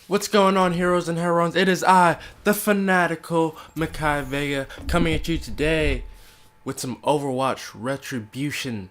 What's going on, heroes and heroines? It is I, the fanatical Makai Vega, coming at you today with some Overwatch Retribution.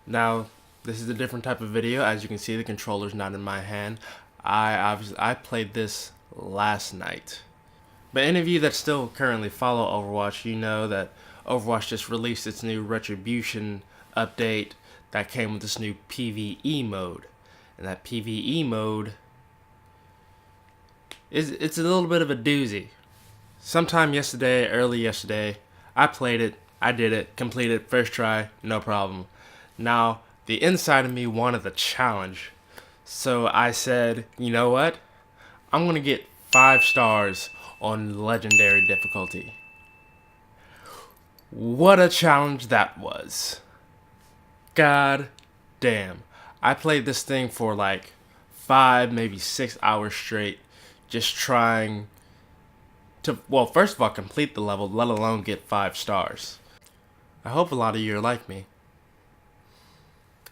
Now, this is a different type of video. As you can see, the controller's not in my hand. I played this last night. But any of you that still currently follow Overwatch, you know that Overwatch just released its new Retribution update that came with this new PvE mode. And that PvE mode it's a little bit of a doozy. Sometime yesterday, early yesterday, I played it, I did it, completed first try, no problem. Now, the inside of me wanted the challenge. So I said, you know what? I'm gonna get 5 stars on legendary difficulty. What a challenge that was. God damn. I played this thing for like 5, maybe 6 hours straight. Just trying to, well, first of all, complete the level, let alone get 5 stars. I hope a lot of you are like me.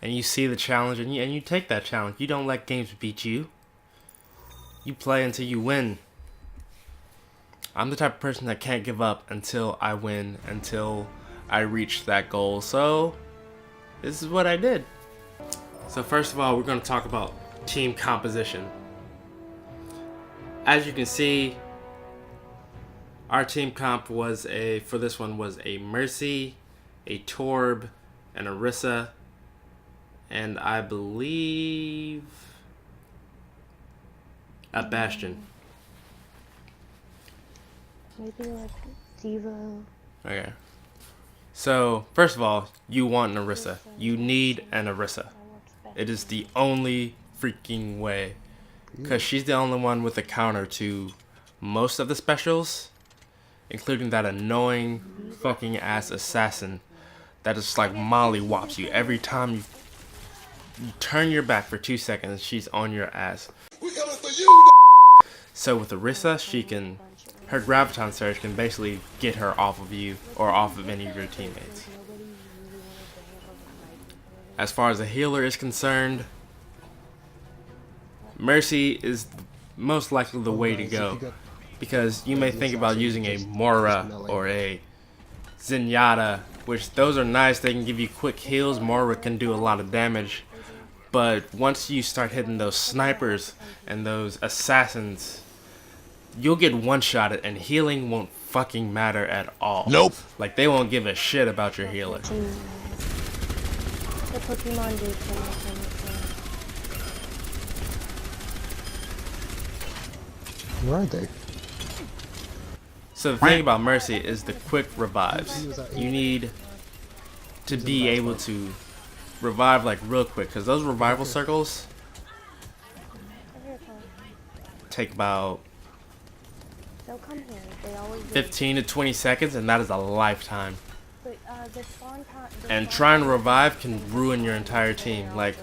And you see the challenge and you take that challenge. You don't let games beat you. You play until you win. I'm the type of person that can't give up until I win, until I reach that goal. So, this is what I did. So first of all, we're going to talk about team composition. As you can see, our team comp was for this one was a Mercy, a Torb, an Orisa, and I believe a Bastion. Maybe like Devo. Okay. So, first of all, you want an Orisa. You need an Orisa. It is the only freaking way. Because she's the only one with a counter to most of the specials, including that annoying fucking ass assassin that just like mollywops you every time you turn your back for 2 seconds. She's on your ass. We coming for you. So with Orisa, her graviton surge can basically get her off of you or off of any of your teammates. As far as a healer is concerned, Mercy is most likely the way to go, because you may think about using a Moira or a Zenyatta, which those are nice, they can give you quick heals. Moira can do a lot of damage, but once you start hitting those snipers and those assassins, you'll get one-shotted and healing won't fucking matter at all. Nope. Like, they won't give a shit about your healer. The Pokemon do come. Where are they? So the thing about Mercy is the quick revives. You need to be able to revive like real quick, because those revival circles take about 15 to 20 seconds, and that is a lifetime. And trying to revive can ruin your entire team. Like,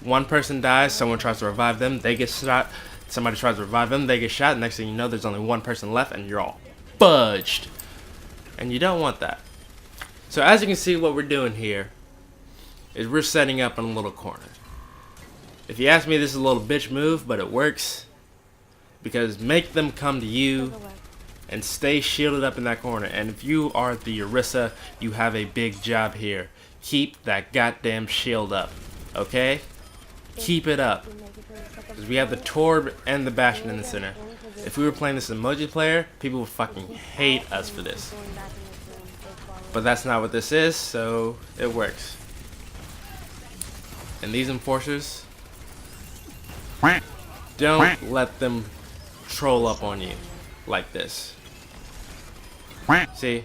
one person dies, someone tries to revive them, they get shot. Somebody tries to revive them, they get shot. Next thing you know, there's only one person left, and you're all fudged. And you don't want that. So as you can see, what we're doing here is we're setting up in a little corner. If you ask me, this is a little bitch move, but it works. Because make them come to you and stay shielded up in that corner. And if you are the Orisa, you have a big job here. Keep that goddamn shield up, okay? Keep it up. Because we have the Torb and the Bastion in the center. If we were playing this in multiplayer, people would fucking hate us for this. But that's not what this is, so it works. And these enforcers, don't let them troll up on you like this. See?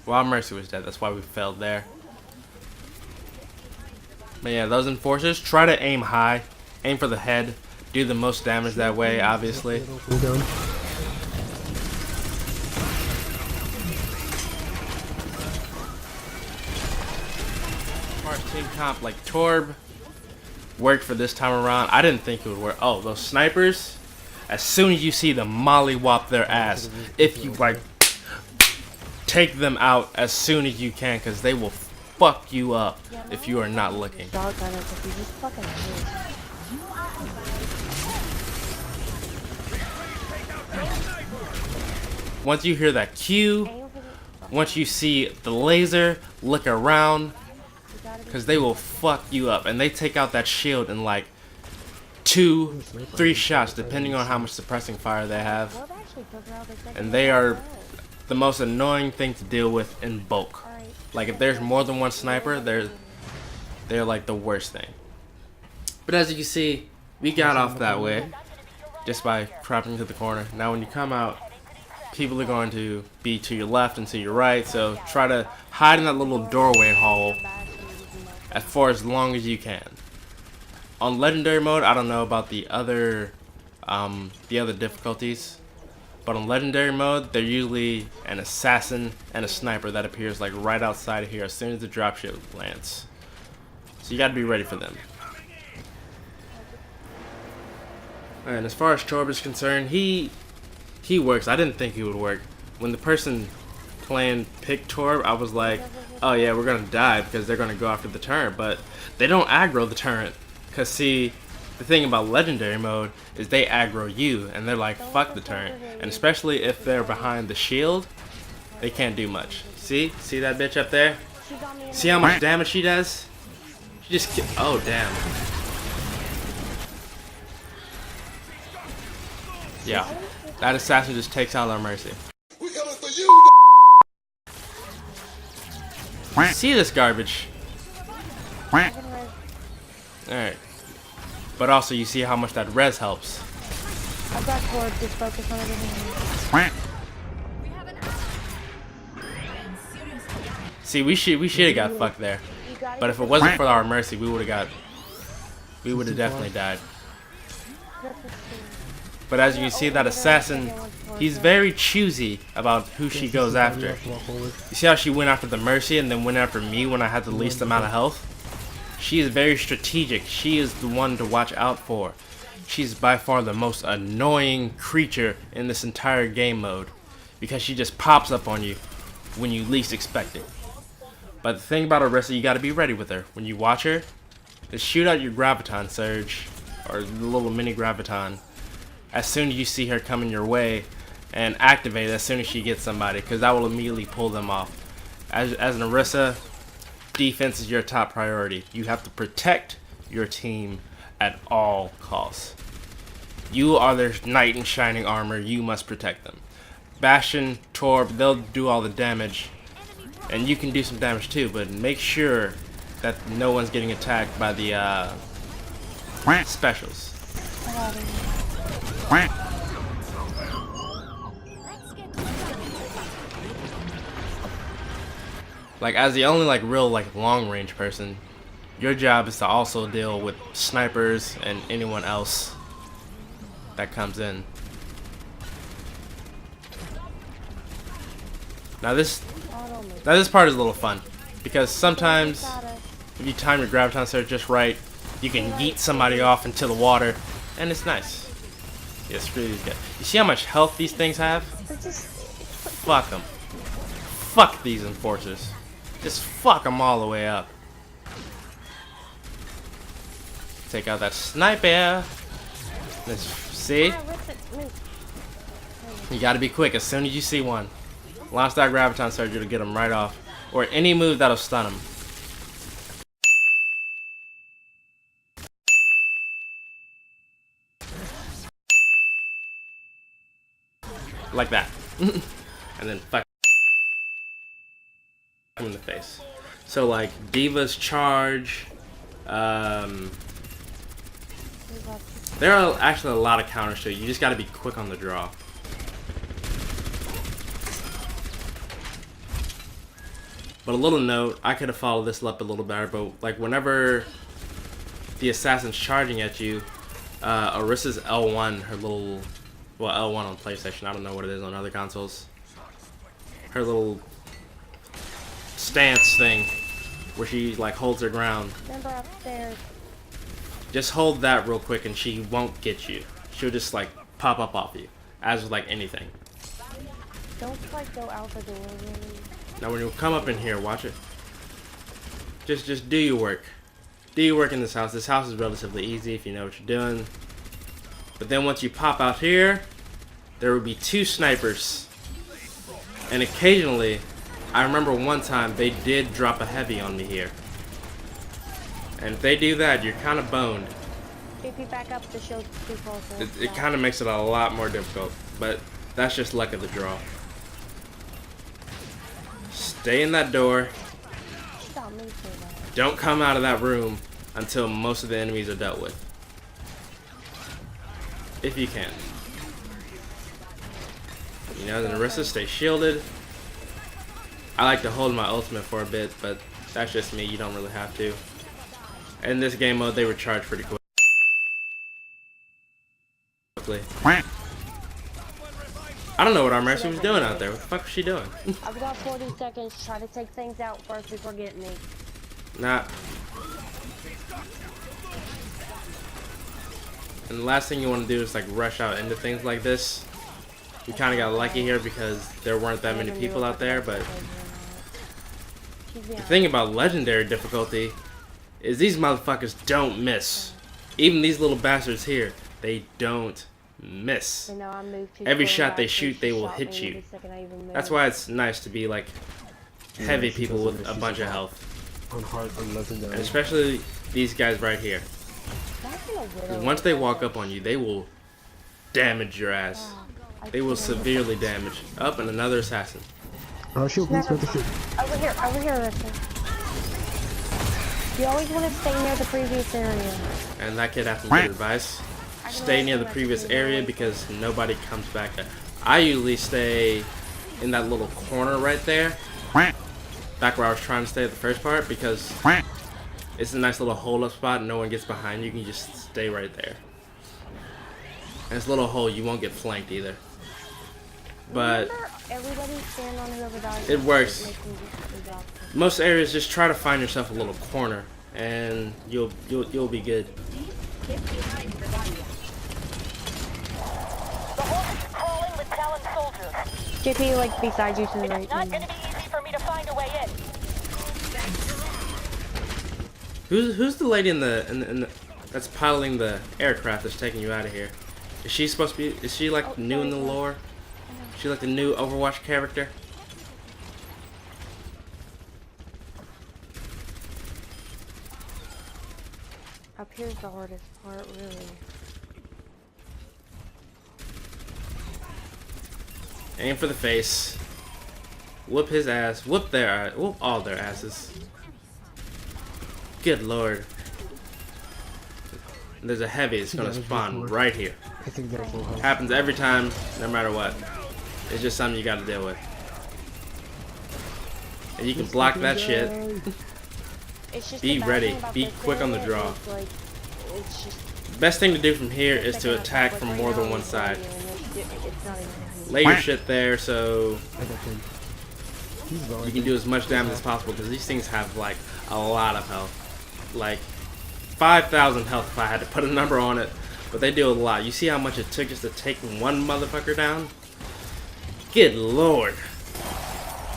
Well, Mercy was dead, that's why we failed there. But yeah, those enforcers, try to aim high. Aim for the head. Do the most damage that way, obviously. Smart team comp like Torb worked for this time around. I didn't think it would work. Oh, those snipers, as soon as you see them mollywop their ass, if you like take them out as soon as you can, because they will fuck you up if you are not looking. Shotgun it if you just fucking move. Once you hear that cue, Aim for the. once you see the laser, look around, You gotta be. because they will fuck you up. And they take out that shield in like 2, 3 shots, depending on how much suppressing fire they have. What actually took out the second And they are round? the most annoying thing to deal with in bulk. Alright. Like if there's more than one sniper, they're like the worst thing. But as you can see, we got off that way just by cropping to the corner. Now when you come out, people are going to be to your left and to your right, so try to hide in that little doorway hole for as long as you can. On legendary mode, I don't know about the other difficulties, but on legendary mode, they're usually an assassin and a sniper that appears like right outside of here as soon as the dropship lands. So you got to be ready for them. And as far as Torb is concerned, he works. I didn't think he would work. When the person playing picked Torb, I was like, oh yeah, we're gonna die because they're gonna go after the turret. But they don't aggro the turret. Cause see, the thing about legendary mode is they aggro you, and they're like, fuck the turret. And especially if they're behind the shield, they can't do much. See that bitch up there? She got me in See how much damage she does? She just oh damn. Yeah, that assassin just takes out our mercy. We coming for you. See this garbage? fucking res. Alright. But also you see how much that res helps. I've got Torb, just focus on everything. See, we should have got fucked there. You got But if it wasn't for our mercy, we would have definitely died. But as you can see, that assassin, he's very choosy about who she goes after. You see how she went after the mercy and then went after me when I had the least amount of health? She is very strategic. She is the one to watch out for. She's by far the most annoying creature in this entire game mode, because she just pops up on you when you least expect it. But the thing about Orisa, you gotta be ready with her. When you watch her, just shoot out your graviton surge, or the little mini graviton, as soon as you see her coming your way, and activate it as soon as she gets somebody, because that will immediately pull them off. As an Orisa, defense is your top priority. You have to protect your team at all costs. You are their knight in shining armor. You must protect them. Bastion, Torb, they'll do all the damage, and you can do some damage too, but make sure that no one's getting attacked by the specials. Like, as the only real long range person, your job is to also deal with snipers and anyone else that comes in. Now this part is a little fun, because sometimes if you time your graviton surge just right, you can yeet somebody off into the water, and it's nice. Yeah, screw these guys. You see how much health these things have? Fuck them. Fuck these enforcers. Just fuck them all the way up. Take out that sniper. Let's see. You gotta be quick as soon as you see one. Launch that graviton surge to get them right off. Or any move that'll stun them. Like that. And then fuck him in the face. So like Diva's charge, there are actually a lot of counters to it. You just gotta be quick on the draw. But a little note, I could have followed this up a little better, but like whenever the assassin's charging at you, Orisa's L1, her little, well, L1 on PlayStation, I don't know what it is on other consoles, her little stance thing where she like holds her ground. Remember upstairs. Just hold that real quick and she won't get you. She'll just like pop up off you, as with like anything. Don't like go out the door really. Now when you come up in here, watch it. Just do your work. Do your work in this house. This house is relatively easy if you know what you're doing. But then once you pop out here, there will be 2 snipers. And occasionally, I remember one time they did drop a heavy on me here. And if they do that, you're kind of boned. If you back up, the shield's too close. It kind of makes it a lot more difficult. But that's just luck of the draw. Stay in that door. Stop me for that. Don't come out of that room until most of the enemies are dealt with. If you can. You know, the Narissa, stay shielded. I like to hold my ultimate for a bit, but that's just me. You don't really have to. In this game mode, they recharge pretty quickly. I don't know what our Mercy was doing out there. What the fuck was she doing? I've got 40 seconds. Try to take things out first before getting me. Nah. And the last thing you want to do is like rush out into things like this. We kind of got lucky here because there weren't that many people out there, but the thing about legendary difficulty is these motherfuckers don't miss. Even these little bastards here, they don't miss. Every shot they shoot, they will hit you. That's why it's nice to be like heavy people with a bunch of health. On hard and legendary. And especially these guys right here. Once they walk up on you, they will damage your ass. They will severely damage. Up and another assassin. Oh, shoot, please, where the shoot? Over here, Richard. You always want to stay near the previous area. And that kid has some good advice. Stay near the previous area because nobody comes back there. I usually stay in that little corner right there. Back where I was trying to stay at the first part because it's a nice little hole up spot and no one gets behind you. You can just stay right there. And it's a little hole, you won't get flanked either. But it works. Most areas, just try to find yourself a little corner and you'll be good. The horse is crawling with Talon soldiers. JP, like beside you to the right. It's not going to be easy for me to find a way in. Who's the lady in the that's piloting the aircraft that's taking you out of here? Is she supposed to be? Is she like new in the lore? Is she like the new Overwatch character? Up here's the hardest part, really. Aim for the face. Whoop his ass. Whoop all their asses. Good lord. There's a heavy that's gonna spawn right here. I think that's full health. Happens every time, no matter what. It's just something you gotta deal with. And you can block that shit. It's just Be ready. Be quick on the draw. Best thing to do from here is to attack from more than one side. Lay your shit there so you can do as much damage as possible because these things have like a lot of health. Like 5,000 health if I had to put a number on it. But they do a lot. You see how much it took just to take one motherfucker down? Good lord.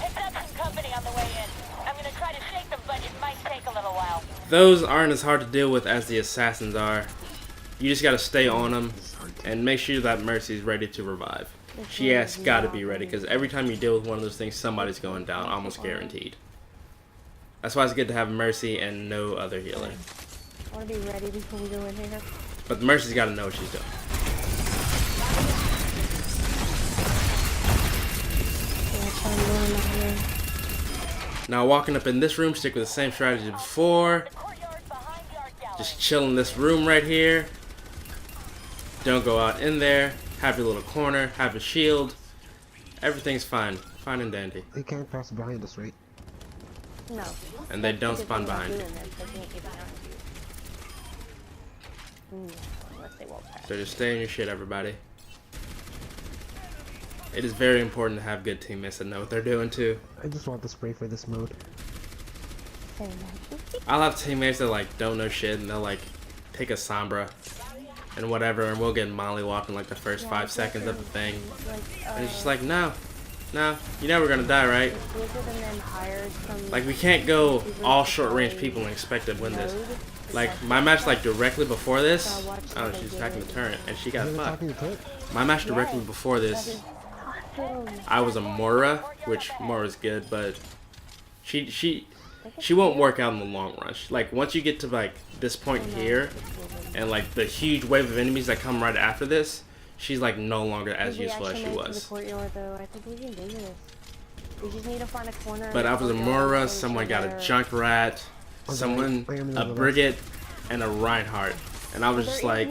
Picked up some company on the way in. I'm going to try to shake them, but it might take a little while. Those aren't as hard to deal with as the assassins are. You just gotta stay on them and make sure that Mercy's ready to revive. She has gotta be ready because every time you deal with one of those things, somebody's going down, almost guaranteed. That's why it's good to have Mercy and no other healer. I want to be ready before we go in here. But Mercy's gotta know what she's doing. Now walking up in this room, stick with the same strategy as before. Just chill in this room right here. Don't go out in there. Have your little corner. Have a shield. Everything's fine. Fine and dandy. They can't pass behind us, right? No. And they don't spawn behind you. So just stay in your shit, everybody. It is very important to have good teammates that know what they're doing too. I just want the spray for this mode. I'll have teammates that like don't know shit and they'll like take a Sombra and whatever and we'll get mollywopped in like the first 5 seconds of the thing. And it's just like, no. No, you know we're gonna die, right? Blizzard and then hired some. Like we can't go all short range people and expect to win this. Like my match like directly before this, oh she's attacking the turret and she got Is it fucked. attacking the turret? My match directly before this, I was a Moira, which Moira's good, but she won't work out in the long run. Like once you get to like this point here, and like the huge wave of enemies that come right after this, she's like no longer as useful as she was. I think we can do this. We just need to find a corner. But I was a Moira, someone got a Junkrat, someone a Brigade, and a Reinhardt. And I was just like,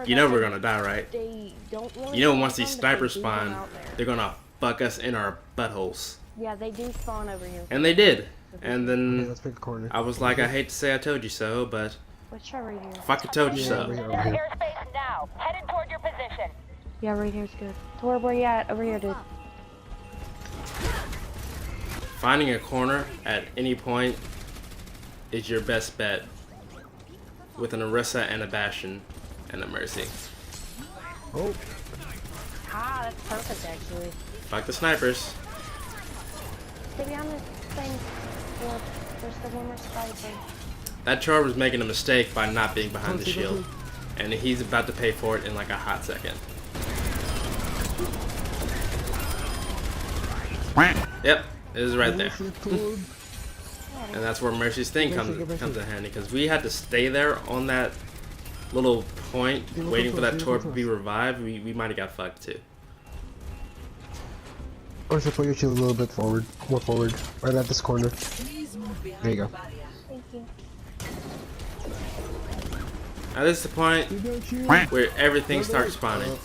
you know we're gonna die, right? You know once these snipers spawn, they're gonna fuck us in our buttholes. Yeah, they do spawn over here. And they did. And Okay, then let's pick a corner. I was like, I hate to say I told you so, but Let's try right here. fucking told you Yeah, so. over here, over Clear here. airspace now. Headed toward your position. Yeah, right here's good. Tor, where you at? Over here, dude. Finding a corner at any point is your best bet. With an Orisa and a Bastion and a Mercy. Oh, Ah, that's perfect, actually. Fuck the snipers. Stay behind this thing. Or there's the one more sniper. That Char was making a mistake by not being behind the shield. And he's about to pay for it in like a hot second. Yep, it was right there. And that's where Mercy's thing comes in handy, because we had to stay there on that little point waiting for that Torp to be revived. We might have got fucked too. or should put your shield a little bit forward, more forward, right at this corner. There you go. Thank you. Now this is the point where everything starts spawning.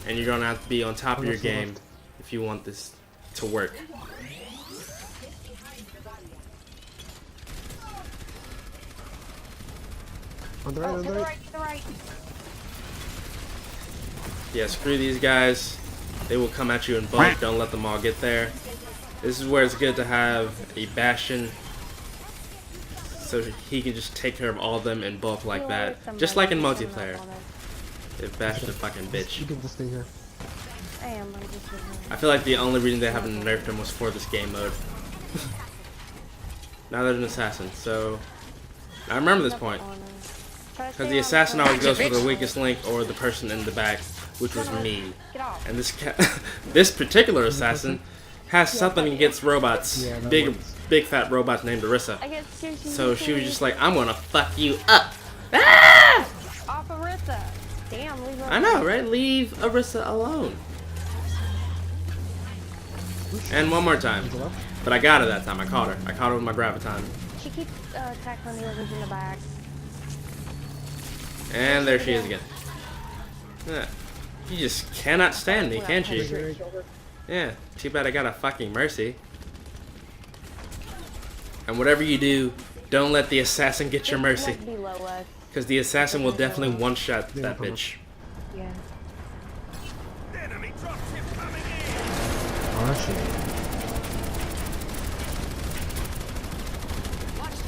And you're gonna have to be on top of your game if you want this to work. On the right, Oh, on to the the right. right, to the right. Yeah, screw these guys. They will come at you in bulk. Don't let them all get there. This is where it's good to have a Bastion, so he can just take care of all of them in bulk like that. Just like in multiplayer. If Bastion's a fucking bitch. You can just stay here. I am. I'm just sitting here. I feel like the only reason they haven't nerfed him was for this game mode. Now there's an assassin, so I remember this point. Because the assassin always goes for the weakest link or the person in the back, which was me. Get off. And this particular assassin has something against robots. Yeah, that Big works. big fat robots named Orisa. I get seriously. So she was just like, I'm gonna fuck you up. Ah! Off Orisa. Damn, leave her I know, right? Leave Orisa alone. And one more time. But I got her that time. I caught her. I caught her with my graviton. She keeps tackling the others in the back. And there she is again. Yeah. You just cannot stand me, can she? Yeah. Too bad I got a fucking Mercy. And whatever you do, don't let the assassin get your Mercy. Like below us. Because the assassin will definitely one-shot that bitch. Yeah. Oh shit.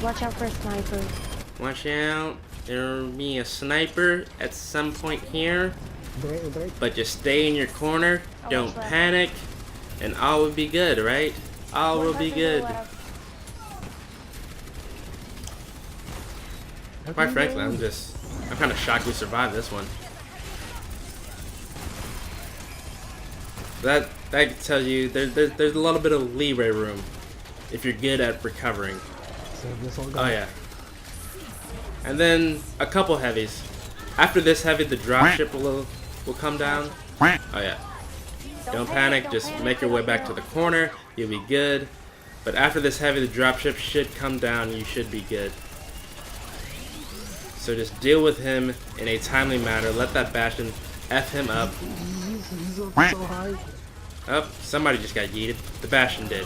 Watch out for a sniper. Watch out. There'll be a sniper at some point here. On the right, on the right. But just stay in your corner. Don't panic. And all will be good, right? All will be good. Quite frankly, I'm kind of shocked we survived this one. That tells you there's a little bit of leeway room if you're good at recovering. So this all Oh gone. yeah. And then a couple heavies. After this heavy, the dropship will come down. Oh yeah. Don't panic. Just make your way back to the corner. You'll be good. But after this heavy, the dropship should come down. You should be good. So just deal with him in a timely manner. Let that Bastion F him up. He's up so high. Oh, somebody just got yeeted. The Bastion did.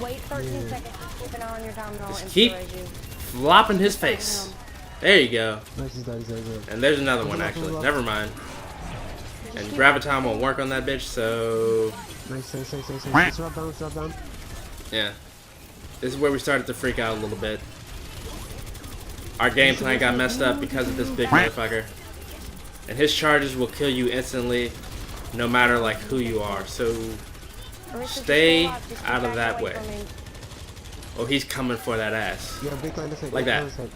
Wait 13 seconds. Keep an eye on your time and I'll Just keep encourage you. flopping his face. There you go. Nice, he's dead, he's dead, he's dead. And there's another one actually. Never mind. And graviton won't work on that bitch, so Nice, nice, nice, nice, nice. Drop down, drop down. yeah. This is where we started to freak out a little bit. Our game plan got messed up because of this big motherfucker. And his charges will kill you instantly. no matter like who you are. So Arisa, just stay walk, just keep out of backing that away way. from me. Oh, he's coming for that ass. Yeah, big line of sight. Like big that. line of sight.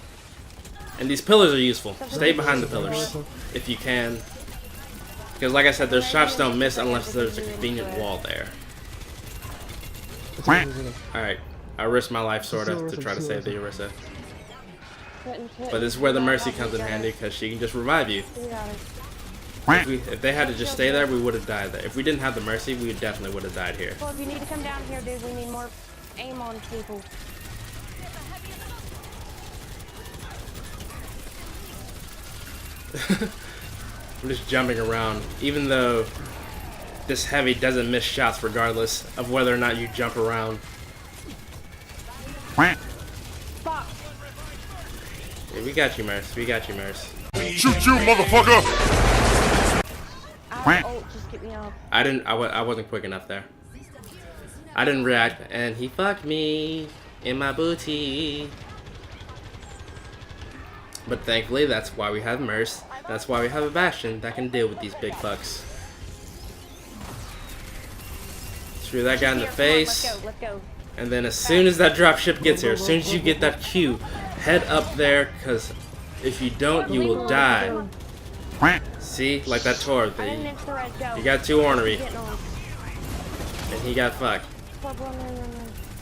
And these pillars are useful. Stay behind the pillars if you can. Because like I said, those shots don't miss unless there's a convenient wall there. It's okay, it's okay. Alright, I risked my life sorta to try to save the Orisa. But this is where the Mercy comes in handy because she can just revive you. If they had to just stay there, we would have died there. If we didn't have the Mercy, we definitely would have died here. Well, if you need to come down here, dude, we need more aim on people. I'm just jumping around, even though this heavy doesn't miss shots regardless of whether or not you jump around. Fuck! Yeah, we got you, Merce. We got you, Merce. Shoot you, motherfucker! Oh, just get me off. I wasn't quick enough there. I didn't react, and he fucked me in my booty. But thankfully, that's why we have Merce. That's why we have a Bastion that can deal with these big fucks. Screw that guy in the face. Let's go. And then as soon as that dropship gets here, as soon as you get that Q, head up there, because if you don't, you will die. See? Like that Tor. I didn't inch the red, go. He got too ornery, Getting on. and he got fucked. Run.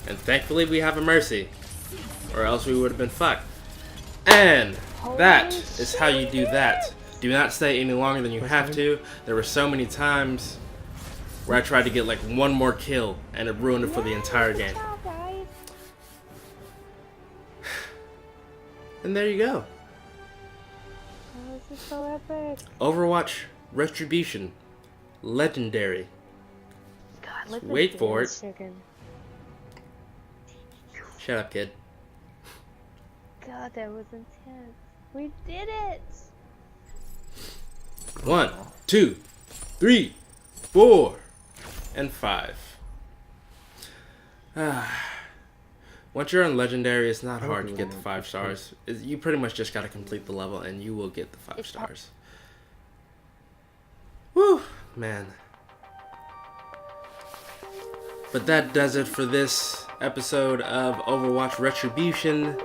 And thankfully we have a Mercy, or else we would have been fucked. And that is how you do that. Do not stay any longer than you have to. There were so many times where I tried to get like one more kill, and it ruined it for the entire game. And there you go. Oh, this is so epic. Overwatch Retribution. Legendary. God, listen Wait to for this it. chicken. Shut up, kid. God, that was intense. We did it! 1, 2, 3, 4, and 5. Once you're on Legendary, it's not hard to get the 5 stars. You pretty much just gotta complete the level and you will get the 5 stars. Woo, man. But that does it for this episode of Overwatch Retribution.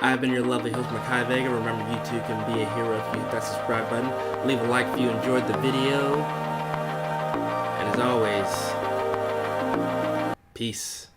I've been your lovely host, Makai Vega. Remember, you too can be a hero if you hit that subscribe button. Leave a like if you enjoyed the video. And as always, peace.